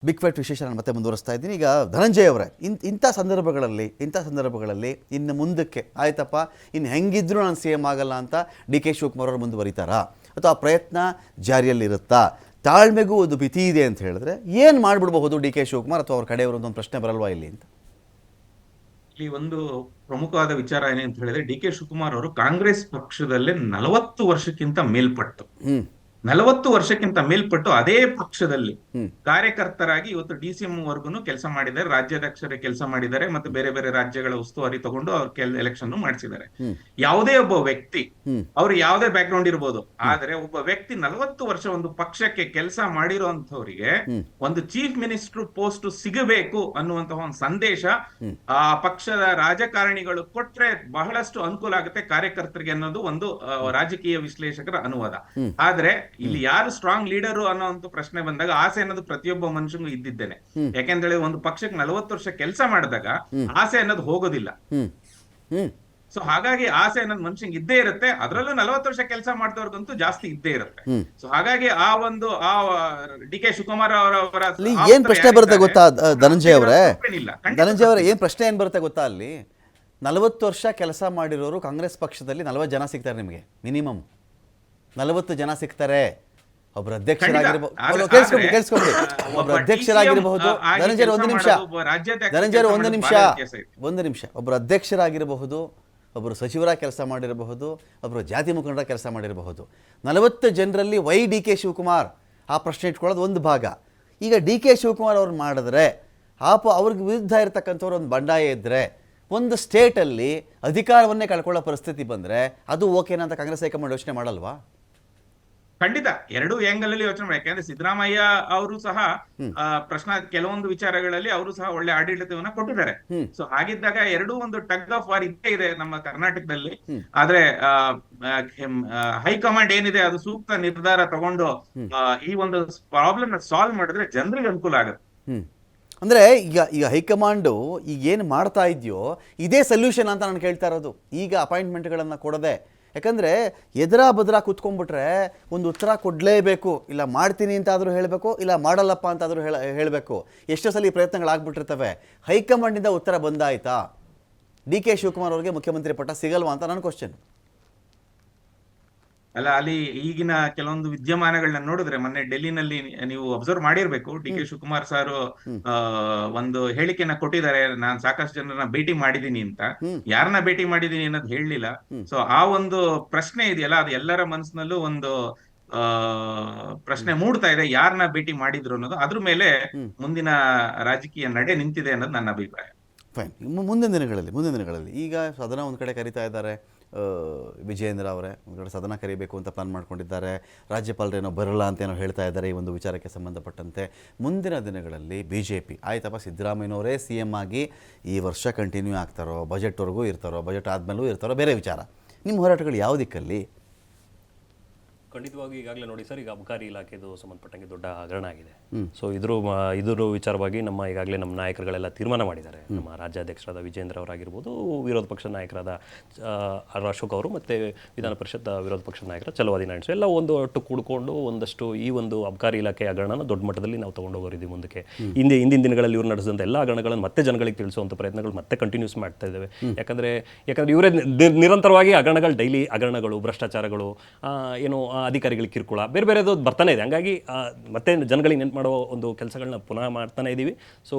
Big fight ವಿಶೇಷ ನಾನು ಮತ್ತೆ ಮುಂದುವರಿಸ್ತಾ ಇದ್ದೀನಿ. ಈಗ ಧನಂಜಯ್ ಅವರೇ, ಇಂಥ ಸಂದರ್ಭಗಳಲ್ಲಿ ಇನ್ನು ಮುಂದಕ್ಕೆ ಆಯ್ತಪ್ಪ, ಇನ್ನು ಹೆಂಗಿದ್ರು ನಾನು ಸಿ ಎಮ್ ಆಗಲ್ಲ ಅಂತ ಡಿ ಕೆ ಶಿವಕುಮಾರ್ ಅವರು ಮುಂದುವರಿತಾರಾ, ಅಥವಾ ಆ ಪ್ರಯತ್ನ ಜಾರಿಯಲ್ಲಿರುತ್ತಾ? ತಾಳ್ಮೆಗೂ ಒಂದು ಮಿತಿ ಇದೆ ಅಂತ ಹೇಳಿದ್ರೆ ಏನು ಮಾಡಿಬಿಡಬಹುದು ಡಿ ಕೆ ಶಿವಕುಮಾರ್ ಅಥವಾ ಅವ್ರ ಕಡೆಯವರು? ಒಂದು ಪ್ರಶ್ನೆ ಬರಲ್ವಾ ಇಲ್ಲಿ ಅಂತ. ಇಲ್ಲಿ ಒಂದು ಪ್ರಮುಖವಾದ ವಿಚಾರ ಏನೇ ಅಂತ ಹೇಳಿದ್ರೆ, ಡಿ ಕೆ ಶಿವಕುಮಾರ್ ಅವರು ಕಾಂಗ್ರೆಸ್ ಪಕ್ಷದಲ್ಲೇ 40 ವರ್ಷಕ್ಕಿಂತ ಮೇಲ್ಪಟ್ಟು 40 ವರ್ಷಕ್ಕಿಂತ ಮೇಲ್ಪಟ್ಟು ಅದೇ ಪಕ್ಷದಲ್ಲಿ ಕಾರ್ಯಕರ್ತರಾಗಿ ಇವತ್ತು DCM ವರ್ಗುನು ಕೆಲಸ ಮಾಡಿದ್ದಾರೆ, ರಾಜ್ಯಾಧ್ಯಕ್ಷರ ಕೆಲಸ ಮಾಡಿದ್ದಾರೆ, ಮತ್ತೆ ಬೇರೆ ಬೇರೆ ರಾಜ್ಯಗಳ ಉಸ್ತುವಾರಿ ತಗೊಂಡು ಅವ್ರ ಎಲೆಕ್ಷನ್ ಮಾಡಿಸಿದ್ದಾರೆ. ಯಾವುದೇ ಒಬ್ಬ ವ್ಯಕ್ತಿ, ಅವ್ರು ಯಾವುದೇ ಬ್ಯಾಕ್ ಗ್ರೌಂಡ್ ಇರ್ಬೋದು, ಆದ್ರೆ ಒಬ್ಬ ವ್ಯಕ್ತಿ 40 ವರ್ಷ ಒಂದು ಪಕ್ಷಕ್ಕೆ ಕೆಲಸ ಮಾಡಿರುವಂತವರಿಗೆ ಒಂದು ಚೀಫ್ ಮಿನಿಸ್ಟರ್ ಪೋಸ್ಟ್ ಸಿಗಬೇಕು ಅನ್ನುವಂತಹ ಒಂದು ಸಂದೇಶ ಆ ಪಕ್ಷದ ರಾಜಕಾರಣಿಗಳು ಕೊಟ್ರೆ ಬಹಳಷ್ಟು ಅನುಕೂಲ ಆಗುತ್ತೆ ಕಾರ್ಯಕರ್ತರಿಗೆ ಅನ್ನೋದು ಒಂದು ರಾಜಕೀಯ ವಿಶ್ಲೇಷಕರ ಅನುವಾದ. ಆದ್ರೆ ಇಲ್ಲಿ ಯಾರು ಸ್ಟ್ರಾಂಗ್ ಲೀಡರ್ ಅನ್ನೋಂತ ಪ್ರಶ್ನೆ ಬಂದಾಗ ಆಸೆ ಅನ್ನೋದು ಪ್ರತಿಯೊಬ್ಬ ಮನುಷ್ಯನಿಗೂ ಇದ್ದಿದ್ದೇನೆ. ಯಾಕೆಂದ್ರೆ ಒಂದು ಪಕ್ಷಕ್ಕೆ 40 ವರ್ಷ ಕೆಲಸ ಮಾಡಿದಾಗ ಆಸೆ ಅನ್ನೋದು ಹೋಗೋದಿಲ್ಲ. ಸೊ ಹಾಗಾಗಿ ಆಸೆ ಅನ್ನೋದು ಮನುಷ್ಯಂಗೆ ಇದ್ದೇ ಇರುತ್ತೆ, ಅದರಲ್ಲೂ 40 ವರ್ಷ ಕೆಲಸ ಮಾಡಿದವ್ರಿಗಂತೂ ಜಾಸ್ತಿ ಇದ್ದೇ ಇರುತ್ತೆ. ಸೊ ಹಾಗಾಗಿ ಆ ಡಿ ಕೆ ಶಿವಕುಮಾರ್ ಅವರ ಏನ್ ಪ್ರಶ್ನೆ ಬರುತ್ತೆ ಗೊತ್ತಾ ಧನಂಜಯ್ ಅವರೇ, ಏನ್ ಪ್ರಶ್ನೆ ಏನ್ ಬರುತ್ತೆ ಗೊತ್ತಾ, ಅಲ್ಲಿ 40 ವರ್ಷ ಕೆಲಸ ಮಾಡಿರೋರು ಕಾಂಗ್ರೆಸ್ ಪಕ್ಷದಲ್ಲಿ 40 ಜನ ಸಿಗ್ತಾರೆ ನಿಮಗೆ, ಮಿನಿಮಮ್ 40 ಜನ ಸಿಗ್ತಾರೆ. ಒಬ್ಬರು ಅಧ್ಯಕ್ಷರಾಗಿರಬಹುದು, ಒಬ್ಬರು ಅಧ್ಯಕ್ಷರಾಗಿರಬಹುದು, ಧನಂಜಯ್ ಒಂದು ನಿಮಿಷ, ಒಬ್ಬರು ಅಧ್ಯಕ್ಷರಾಗಿರಬಹುದು, ಒಬ್ಬರು ಸಚಿವರಾಗಿ ಕೆಲಸ ಮಾಡಿರಬಹುದು, ಒಬ್ಬರು ಜಾತಿ ಮುಖಂಡರ ಕೆಲಸ ಮಾಡಿರಬಹುದು. 40 ಜನರಲ್ಲಿ ವೈ ಡಿ ಕೆ ಶಿವಕುಮಾರ್, ಆ ಪ್ರಶ್ನೆ ಇಟ್ಕೊಳ್ಳೋದು ಒಂದು ಭಾಗ. ಈಗ ಡಿ ಕೆ ಶಿವಕುಮಾರ್ ಅವ್ರು ಮಾಡಿದ್ರೆ ಅವ್ರಿಗೆ ವಿರುದ್ಧ ಇರತಕ್ಕಂಥವ್ರು ಒಂದು ಬಂಡಾಯ ಇದ್ದರೆ, ಒಂದು ಸ್ಟೇಟಲ್ಲಿ ಅಧಿಕಾರವನ್ನೇ ಕಳ್ಕೊಳ್ಳೋ ಪರಿಸ್ಥಿತಿ ಬಂದರೆ ಅದು ಓಕೆನಾ ಅಂತ ಕಾಂಗ್ರೆಸ್ ಹೈಕಮಾಂಡ್ ಯೋಚನೆ ಮಾಡಲ್ವಾ? ಖಂಡಿತ ಎರಡೂ ಆಂಗಲ್ ಅಲ್ಲಿ ಯೋಚನೆ ಮಾಡಿ. ಯಾಕಂದ್ರೆ ಸಿದ್ದರಾಮಯ್ಯ ಅವರು ಸಹ ಕೆಲವೊಂದು ವಿಚಾರಗಳಲ್ಲಿ ಅವರು ಸಹ ಒಳ್ಳೆ ಆಡಳಿತವನ್ನ ಕೊಟ್ಟಿದ್ದಾರೆ. ಸೊ ಹಾಗಿದ್ದಾಗ ಎರಡೂ ಒಂದು ಟಗ್ ಆಫ್ ವಾರ್ ಇದ್ದೇ ಇದೆ ನಮ್ಮ ಕರ್ನಾಟಕದಲ್ಲಿ. ಆದ್ರೆ ಹೈಕಮಾಂಡ್ ಏನಿದೆ ಅದು ಸೂಕ್ತ ನಿರ್ಧಾರ ತಗೊಂಡು ಈ ಒಂದು ಪ್ರಾಬ್ಲಮ್ ಸಾಲ್ವ್ ಮಾಡಿದ್ರೆ ಜನರಿಗೆ ಅನುಕೂಲ ಆಗುತ್ತೆ. ಅಂದರೆ ಈಗ ಹೈಕಮಾಂಡು ಈಗ ಏನು ಮಾಡ್ತಾ ಇದೆಯೋ ಇದೇ ಸೊಲ್ಯೂಷನ್ ಅಂತ ನಾನು ಕೇಳ್ತಾ ಇರೋದು. ಈಗ ಅಪಾಯಿಂಟ್ಮೆಂಟ್ಗಳನ್ನು ಕೊಡದೆ, ಯಾಕಂದರೆ ಎದುರಾ ಬದ್ರಾ ಕೂತ್ಕೊಂಡ್ಬಿಟ್ರೆ ಒಂದು ಉತ್ತರ ಕೊಡಲೇಬೇಕು. ಇಲ್ಲ ಮಾಡ್ತೀನಿ ಅಂತಾದರೂ ಹೇಳಬೇಕು, ಇಲ್ಲ ಮಾಡಲ್ಲಪ್ಪ ಅಂತಾದರೂ ಹೇಳಬೇಕು. ಎಷ್ಟೋ ಸಲ ಈ ಪ್ರಯತ್ನಗಳಾಗ್ಬಿಟ್ಟಿರ್ತವೆ. ಹೈಕಮಾಂಡಿಂದ ಉತ್ತರ ಬಂದಾಯ್ತಾ? ಡಿ ಕೆ ಶಿವಕುಮಾರ್ ಅವ್ರಿಗೆ ಮುಖ್ಯಮಂತ್ರಿ ಪಟ್ಟ ಸಿಗಲ್ವಾ ಅಂತ ನನ್ನ ಕ್ವಶನ್. ಅಲ್ಲ, ಅಲ್ಲಿ ಈಗಿನ ಕೆಲವೊಂದು ವಿದ್ಯಮಾನಗಳನ್ನ ನೋಡಿದ್ರೆ, ಮೊನ್ನೆ ಡೆಲ್ಲಿನಲ್ಲಿ ನೀವು ಅಬ್ಸರ್ವ್ ಮಾಡಿರ್ಬೇಕು, ಡಿ ಕೆ ಶಿವಕುಮಾರ್ ಸರ್ ಒಂದು ಹೇಳಿಕೆನ ಕೊಟ್ಟಿದ್ದಾರೆ, ನಾನ್ ಸಾಕಷ್ಟು ಜನರನ್ನ ಭೇಟಿ ಮಾಡಿದೀನಿ ಅಂತ. ಯಾರನ್ನ ಭೇಟಿ ಮಾಡಿದೀನಿ ಅನ್ನೋದು ಹೇಳಲಿಲ್ಲ. ಸೊ ಆ ಒಂದು ಪ್ರಶ್ನೆ ಇದೆಯಲ್ಲ, ಅದು ಎಲ್ಲರ ಮನಸ್ಸಿನಲ್ಲೂ ಒಂದು ಪ್ರಶ್ನೆ ಮೂಡ್ತಾ ಇದೆ, ಯಾರನ್ನ ಭೇಟಿ ಮಾಡಿದ್ರು ಅನ್ನೋದು. ಅದ್ರ ಮೇಲೆ ಮುಂದಿನ ರಾಜಕೀಯ ನಡೆ ನಿಂತಿದೆ ಅನ್ನೋದು ನನ್ನ ಅಭಿಪ್ರಾಯ. ಫೈನ್. ಮುಂದಿನ ದಿನಗಳಲ್ಲಿ ಈಗ ಸದನ ಒಂದು ಕಡೆ ಕರೀತಾ ಇದ್ದಾರೆ, ವಿಜಯೇಂದ್ರ ಅವರೇ ಒಂದು ಕಡೆ ಸದನ ಕರೀಬೇಕು ಅಂತ ಪ್ಲಾನ್ ಮಾಡ್ಕೊಂಡಿದ್ದಾರೆ. ರಾಜ್ಯಪಾಲರೇನೋ ಬರಲ್ಲ ಅಂತ ಏನೋ ಹೇಳ್ತಾ ಇದ್ದಾರೆ ಈ ಒಂದು ವಿಚಾರಕ್ಕೆ ಸಂಬಂಧಪಟ್ಟಂತೆ. ಮುಂದಿನ ದಿನಗಳಲ್ಲಿ BJP ಆಯ್ತಪ್ಪ, ಸಿದ್ದರಾಮಯ್ಯನವರೇ CM ಆಗಿ ಈ ವರ್ಷ ಕಂಟಿನ್ಯೂ ಆಗ್ತಾರೋ, ಬಜೆಟ್ವರೆಗೂ ಇರ್ತಾರೋ, ಬಜೆಟ್ ಆದಮೇಲೂ ಇರ್ತಾರೋ, ಬೇರೆ ವಿಚಾರ. ನಿಮ್ಮ ಹೋರಾಟಗಳು ಯಾವ ದಿಕ್ಕಲ್ಲಿ? ಖಂಡಿತವಾಗಿ ಈಗಾಗಲೇ ನೋಡಿ ಸರ್, ಈಗ ಅಬಕಾರಿ ಇಲಾಖೆದು ಸಂಬಂಧಪಟ್ಟಂಗೆ ದೊಡ್ಡ ಹಗರಣ ಆಗಿದೆ. ಸೊ ಇದ್ರ ವಿಚಾರವಾಗಿ ಈಗಾಗಲೇ ನಮ್ಮ ನಾಯಕರುಗಳೆಲ್ಲ ತೀರ್ಮಾನ ಮಾಡಿದ್ದಾರೆ. ನಮ್ಮ ರಾಜ್ಯಾಧ್ಯಕ್ಷರಾದ ವಿಜೇಂದ್ರ ಅವರಾಗಿರ್ಬೋದು, ವಿರೋಧ ಪಕ್ಷದ ನಾಯಕರಾದ ಅಶೋಕ್ ಅವರು, ಮತ್ತು ವಿಧಾನ ಪರಿಷತ್ ವಿರೋಧ ಪಕ್ಷದ ನಾಯಕರ ಛಲವಾದಿ ನಾರಾಯಣ ಎಲ್ಲ ಒಂದು ಒಟ್ಟು ಕೂಡ್ಕೊಂಡು ಒಂದಷ್ಟು ಈ ಒಂದು ಅಬಕಾರಿ ಇಲಾಖೆ ಹಗರಣನ ದೊಡ್ಡ ಮಟ್ಟದಲ್ಲಿ ನಾವು ತೊಗೊಂಡೋಗಿದ್ದೀವಿ ಮುಂದಕ್ಕೆ. ಹಿಂದಿನ ದಿನಗಳಲ್ಲಿ ಇವರು ನಡೆಸಿದಂಥ ಎಲ್ಲ ಹಗರಣಗಳನ್ನು ಮತ್ತೆ ಜನಗಳಿಗೆ ತಿಳಿಸುವಂಥ ಪ್ರಯತ್ನಗಳು ಮತ್ತೆ ಕಂಟಿನ್ಯೂಸ್ ಮಾಡ್ತಾ ಇದ್ದೇವೆ. ಯಾಕಂದರೆ ಇವರೇ ನಿರಂತರವಾಗಿ ಡೈಲಿ ಹಗರಣಗಳು, ಭ್ರಷ್ಟಾಚಾರಗಳು, ಏನು ಅಧಿಕಾರಿಗಳಿಗೆ ಕಿರುಕುಳ ಬೇರೆ ಬೇರೆದು ಬರ್ತಾನೆ ಇದೆ. ಹಂಗಾಗಿ ಮತ್ತೆ ಜನಗಳಿಗೆ ನೆನ್ಪು ಮಾಡೋ ಒಂದು ಕೆಲಸಗಳನ್ನ ಪುನಃ ಮಾಡ್ತಾನೆ ಇದ್ದೀವಿ. ಸೊ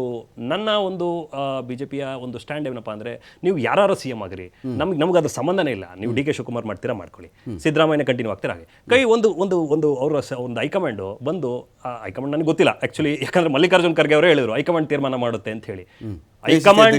ನನ್ನ ಒಂದು BJPಯ ಒಂದು ಸ್ಟ್ಯಾಂಡ್ ಏನಪ್ಪ ಅಂದರೆ, ನೀವು ಯಾರು CM ಆಗಿರಿ, ನಮ್ಗೆ ಅದ್ರ ಸಂಬಂಧನೇ ಇಲ್ಲ. ನೀವು ಡಿ ಕೆ ಶಿವಕುಮಾರ್ ಮಾಡ್ತೀರಾ ಮಾಡ್ಕೊಳ್ಳಿ, ಸಿದ್ದರಾಮಯ್ಯನ ಕಂಟಿನ್ಯೂ ಆಗ್ತೀರಾ ಹಾಗೆ. ಒಂದು ಅವರ ಒಂದು ಹೈಕಮಾಂಡ್ ಬಂದು, ಹೈಕಮಾಂಡ್ ನನಗೆ ಗೊತ್ತಿಲ್ಲ ಆ್ಯಕ್ಚುಲಿ, ಯಾಕಂದರೆ ಮಲ್ಲಿಕಾರ್ಜುನ್ ಖರ್ಗೆ ಅವರೇ ಹೇಳಿದ್ರು ಹೈಕಮಾಂಡ್ ತೀರ್ಮಾನ ಮಾಡುತ್ತೆ ಅಂತ ಹೇಳಿ. ಹೈಕಮಾಂಡ್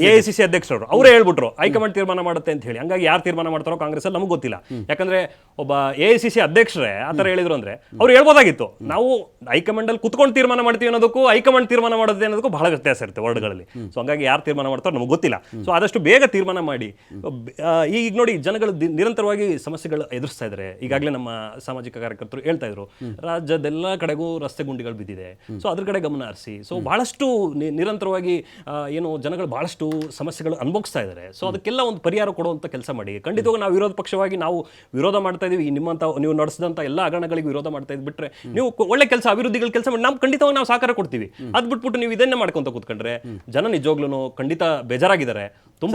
AICC ಅಧ್ಯಕ್ಷರು ಅವರೇ ಹೇಳ್ಬಿಟ್ರು ಹೈಕಮಾಂಡ್ ತೀರ್ಮಾನ ಮಾಡುತ್ತೆ ಅಂತ ಹೇಳಿ. ಹಂಗಾಗಿ ಯಾರು ತೀರ್ಮಾನ ಮಾಡ್ತಾರೋ ಕಾಂಗ್ರೆಸ್ ಅಲ್ಲಿ ನಮ್ಗೆ ಗೊತ್ತಿಲ್ಲ. ಯಾಕಂದ್ರೆ ಒಬ್ಬ AICC ಅಧ್ಯಕ್ಷರೇ ಆ ಥರ ಹೇಳಿದ್ರು ಅಂದ್ರೆ ಅವ್ರು ಹೇಳ್ಬೋದಾಗಿತ್ತು, ನಾವು ಹೈಕಮಾಂಡ್ ಅಲ್ಲಿ ಕುತ್ಕೊಂಡು ತೀರ್ಮಾನ ಮಾಡ್ತೀವಿ ಅನ್ನೋದಕ್ಕೂ ಹೈಕಮಾಂಡ್ ತೀರ್ಮಾನ ಮಾಡೋದೇ ಅನ್ನೋದಕ್ಕೂ ಬಹಳ ವ್ಯತ್ಯಾಸ ಇರುತ್ತೆ ವರ್ಡ್ಗಳಲ್ಲಿ. ಸೊ ಹಂಗಾಗಿ ಯಾರು ತೀರ್ಮಾನ ಮಾಡ್ತಾರೋ ನಮ್ಗೆ ಗೊತ್ತಿಲ್ಲ. ಸೊ ಆದಷ್ಟು ಬೇಗ ತೀರ್ಮಾನ ಮಾಡಿ. ಈಗ ನೋಡಿ, ಜನಗಳು ನಿರಂತರವಾಗಿ ಸಮಸ್ಯೆಗಳು ಎದುರಿಸ್ತಾ ಇದ್ದಾರೆ. ಈಗಾಗಲೇ ನಮ್ಮ ಸಾಮಾಜಿಕ ಕಾರ್ಯಕರ್ತರು ಹೇಳ್ತಾ ಇದ್ರು, ರಾಜ್ಯದೆಲ್ಲ ಕಡೆಗೂ ರಸ್ತೆ ಗುಂಡಿಗಳು ಬಿದ್ದಿದೆ, ಸೊ ಅದ್ರ ಕಡೆ ಗಮನ ಹರಿಸಿ. ಸೊ ಬಹಳಷ್ಟು ನಿರಂತರವಾಗಿ ಏನು ಜನಗಳು ಬಹಳಷ್ಟು ಸಮಸ್ಯೆಗಳು ಅನುಭವಿಸ್ತಾ ಇದ್ದಾರೆ. ಸೊ ಅದಕ್ಕೆಲ್ಲ ಒಂದು ಪರಿಹಾರ ಕೊಡುವಂಥ ಕೆಲಸ ಮಾಡಿ. ಖಂಡಿತವಾಗಿ ನಾವು ವಿರೋಧ ಪಕ್ಷವಾಗಿ ನಾವು ವಿರೋಧ ಮಾಡ್ತಾ ಇದೀವಿ. ನಿಮ್ಮಂತ ನೀವು ನಡೆಸಿದಂಥ ಎಲ್ಲ ಹಗರಣಗಳಿಗೂ ವಿರೋಧ ಮಾಡ್ತಾ ಇದ್ದು ಬಿಟ್ರೆ ನೀವು ಒಳ್ಳೆ ಕೆಲಸ ಅಭಿವೃದ್ಧಿಗಳ ಕೆಲಸ ಮಾಡಿ ನಾವು ಖಂಡಿತವಾಗಿ ನಾವು ಸಹಕಾರ ಕೊಡ್ತೀವಿ. ಅದ್ ಬಿಟ್ಬಿಟ್ಟು ನೀವು ಇದನ್ನೇ ಮಾಡ್ಕೊಂತ ಕೂತ್ಕೊಂಡ್ರೆ ಜನ ನಿಜವಾಗ್ಲೂ ಖಂಡಿತ ಬೇಜಾರಾಗಿದ್ದಾರೆ. ತುಂಬಾ